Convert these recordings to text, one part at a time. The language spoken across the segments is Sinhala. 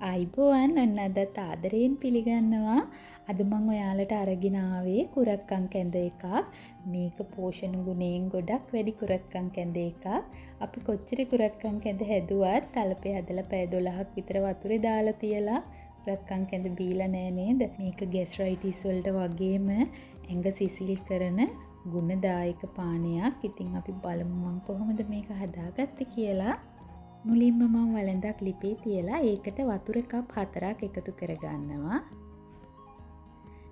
අයිබෝවන් ඔන්න අදත් ආදරයෙන් පිළිගන්නවා. අද මම ඔයාලට අරගෙන ආවේ කුරක්කන් කැඳ එකක්. මේක පෝෂණ ගුණයෙන් ගොඩක් වැඩි කුරක්කන් කැඳ එකක්. අපි කොච්චර කුරක්කන් කැඳ හැදුවත් තලපේ හදලා පැය 12ක් විතර වතුරේ දාලා තියලා කුරක්කන් කැඳ බීලා නෑ නේද? මේක ગેස්ට්‍රයිටිස් වලට වගේම ඇඟ සිසිල් කරන ගුණදායක පානයක්. ඉතින් අපි බලමු මම කොහොමද මේක හදාගත්තේ කියලා. මුලින්ම මම වළඳක් ලිපේ තියලා ඒකට වතුර කප් 4ක් එකතු කරගන්නවා.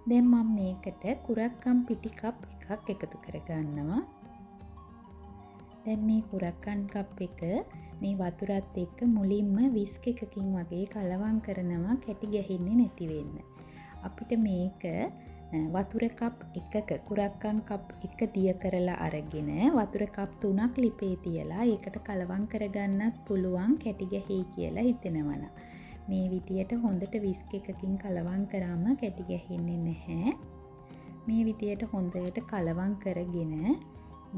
දැන් මම මේකට කුරක්කන් පිටි කප් එකක් එකතු කරගන්නවා. දැන් මේ කුරක්කන් කප් එක මේ වතුරත් එක්ක මුලින්ම විස්ක් එකකින් වගේ කලවම් කරනවා කැටි ගැහින්නේ නැති වෙන්න. අපිට මේක වතුර කප් එකක කුරක්කන් කප් එක දිය කරලා අරගෙන වතුර කප් 3ක් ලිපේ තියලා ඒකට කලවම් කරගන්නත් පුළුවන් කැටි ගැහෙයි කියලා හිතෙනවනම්. මේ විදියට හොඳට විස්ක් එකකින් කලවම් කරාම කැටි ගැහෙන්නේ නැහැ. මේ විදියට හොඳට කලවම් කරගෙන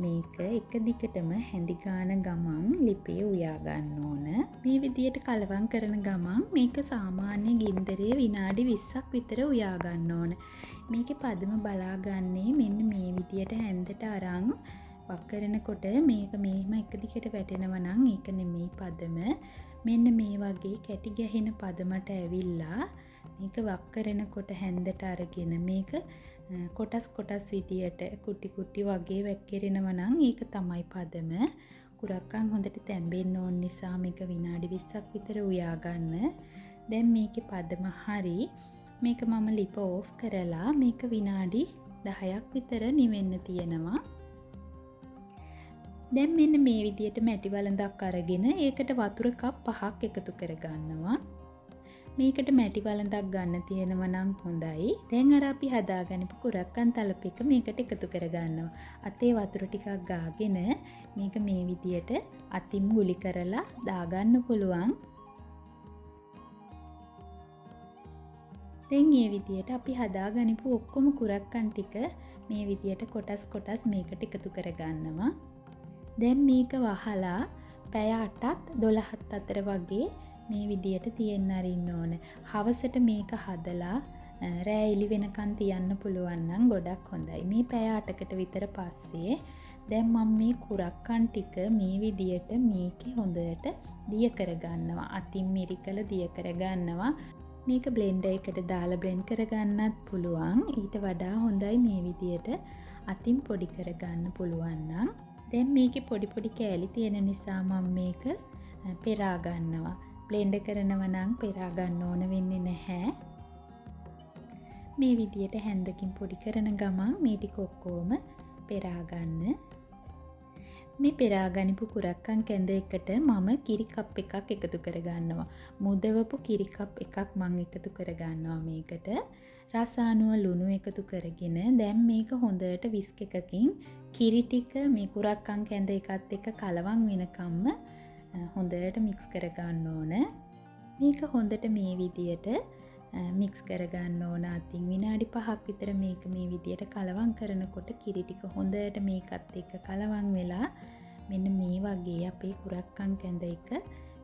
මේක එක දිගටම හැඳි ගාන ගමන් ලිපේ උයා ගන්න ඕන. මේ විදියට කලවම් කරන ගමන් මේක සාමාන්‍ය ගින්දරේ විනාඩි 20ක් විතර උයා ගන්න ඕන. මේකේ පදම බලාගන්නේ මෙන්න මේ විදියට හැන්දට අරන් වක් කරනකොට මේක මෙහෙම එක දිගට වැටෙනවා නම් ඒක නෙමෙයි පදම. මෙන්න මේ වගේ කැටි ගැහෙන පදමට ඇවිල්ලා මේක වක් කරනකොට හැන්දට අරගෙන මේක කොටස් කොටස් විදියට කුටි කුටි වගේ වැක්කිරෙනවා නම් ඒක තමයි පදම. කුරක්කන් හොඳට තැම්බෙන්න ඕන නිසා මේක විනාඩි 20ක් විතර උයා ගන්න. දැන් මේකේ පදම හරි. මේක මම ලිප ඕෆ් කරලා මේක විනාඩි 10ක් විතර නිවෙන්න තියෙනවා. දැන් මෙන්න මේ විදියට මැටි වළඳක් අරගෙන ඒකට වතුර කප් 5ක් එකතු කරගන්නවා. මේකට මැටි වළඳක් ගන්න තියෙනවා නම් හොඳයි. දැන් අර අපි හදාගනිපු කුරක්කන් තලප එක මේකට එකතු කරගන්නවා. අතේ වතුර ටිකක් ගාගෙන මේක මේ විදියට අතින් ගුලි කරලා දාගන්න පුළුවන්. දැන් මේ විදියට අපි හදාගනිපු ඔක්කොම කුරක්කන් ටික මේ විදියට කොටස් කොටස් මේකට එකතු කරගන්නවා. දැන් මේක වහලා පැය 8ත් 12ත් අතර වගේ මේ විදියට තියන්න අරින්න ඕන. හවසට මේක හදලා රෑ එළි වෙනකන් තියන්න පුළුවන් නම් ගොඩක් හොඳයි. මේ පැය 8කට විතර පස්සේ දැන් මම මේ කුරක්කන් ටික මේ විදියට මේකේ හොඳට දිය කරගන්නවා. අතින් මිරිකල දිය කරගන්නවා. මේක බ්ලෙන්ඩර් එකට දාලා බ්ලෙන්ඩ් කරගන්නත් පුළුවන්. ඊට වඩා හොඳයි මේ විදියට අතින් පොඩි කරගන්න පුළුවන් නම්. දැන් මේකේ පොඩි පොඩි කෑලි තියෙන නිසා මම මේක පෙරා ගන්නවා. බ්ලෙන්ඩ් කරනවා නම් පෙරා ගන්න ඕන වෙන්නේ නැහැ. මේ විදියට හැන්දකින් පොඩි කරන ගමන් මේ ටික ඔක්කොම පෙරා ගන්න. මේ පෙරා ගනිපු කුරක්කන් කැඳ එකට මම කිරි කප් එකක් එකතු කරගන්නවා. මුදවපු කිරි කප් එකක් මම එකතු කරගන්නවා මේකට. රස අනුව ලුණු එකතු කරගෙන දැන් මේක හොඳට විස්ක් එකකින් කිරි ටික මේ කුරක්කන් කැඳ එකත් එක්ක කලවම් වෙනකම්ම හොඳට මික්ස් කරගන්න ඕන. මේක හොඳට මේ විදියට මික්ස් කරගන්න ඕන. අතින් විනාඩි 5ක් විතර මේක මේ විදියට කලවම් කරනකොට කිරි ටික හොඳට මේකත් එක්ක කලවම් වෙලා මෙන්න මේ වගේ අපේ කුරක්කන් කැඳ එක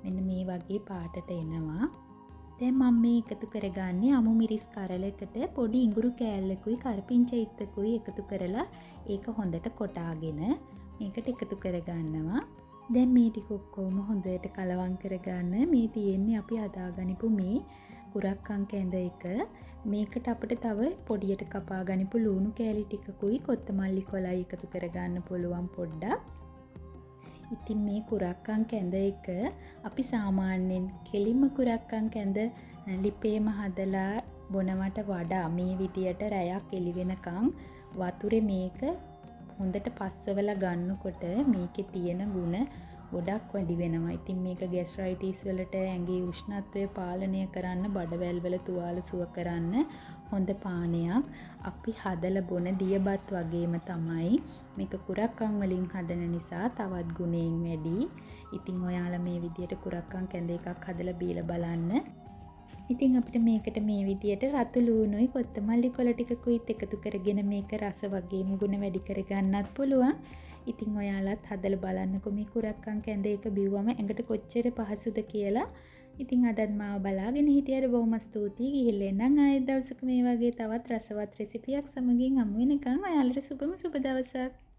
මෙන්න මේ වගේ පාටට එනවා. දැන් මම මේ එකතු කරගන්නේ අමු මිරිස් කරලයකට පොඩි ඉඟුරු කෑල්ලකුයි කරපිංචා ඉත්තකුයි එකතු කරලා ඒක හොඳට කොටාගෙන මේකට එකතු කරගන්නවා. දැන් මේ ටික ඔක්කොම හොඳට කලවම් කරගන්න. මේ තියෙන්නේ අපි හදාගනිපු මේ කුරක්කන් කැඳ එක. මේකට අපිට තව පොඩියට කපා ගනිපු ලුණු කෑලි ටිකකුයි කොත්තමල්ලි කොලයි එකතු කරගන්න පුළුවන් පොඩ්ඩක්. ඉතින් මේ කුරක්කන් කැඳ එක අපි සාමාන්‍යයෙන් කෙලින්ම කුරක්කන් කැඳ ලිපේම හදලා බොනවට වඩා මේ විදියට රැයක් එළි වෙනකන් වතුරේ මේක හොඳට පස්සවලා ගන්නකොට මේකේ තියෙන ගුණ ගොඩක් වැඩි වෙනවා. ඉතින් මේක ગેස්ට්‍රයිටිස් වලට ඇඟේ උෂ්ණත්වය පාලනය කරන්න බඩවැල් වල තුවාල සුව කරන්න හොඳ පානයක්. අපි හදලා බොන දියබත් වගේම තමයි. මේක කුරක්කන් වලින් හදන නිසා තවත් ගුණයෙන් වැඩි. ඉතින් ඔයාලා මේ විදියට කුරක්කන් කැඳ එකක් හදලා බීලා බලන්න. ඉතින් අපිට මේකට මේ විදියට රතු ලූණුයි කොත්තමල්ලි කොළ ටිකකුත් එකතු කරගෙන මේක රස වගේම ගුණ වැඩි කරගන්නත් පුළුවන්. ඉතින් ඔයාලත් හදලා බලන්නකෝ මේ කුරක්කන් කැඳ එක බිව්වම ඇඟට කොච්චර පහසුද කියලා. ඉතින් අදත් මාව බලාගෙන හිටියට බොහොම ස්තුතියි. ගිහිල්ලා එන්නම් ආයෙත් දවසක මේ වගේ තවත් රසවත් රෙසිපියක් සමගින් හමු වෙනකන් ඔයාලට සුබම සුබ දවසක්.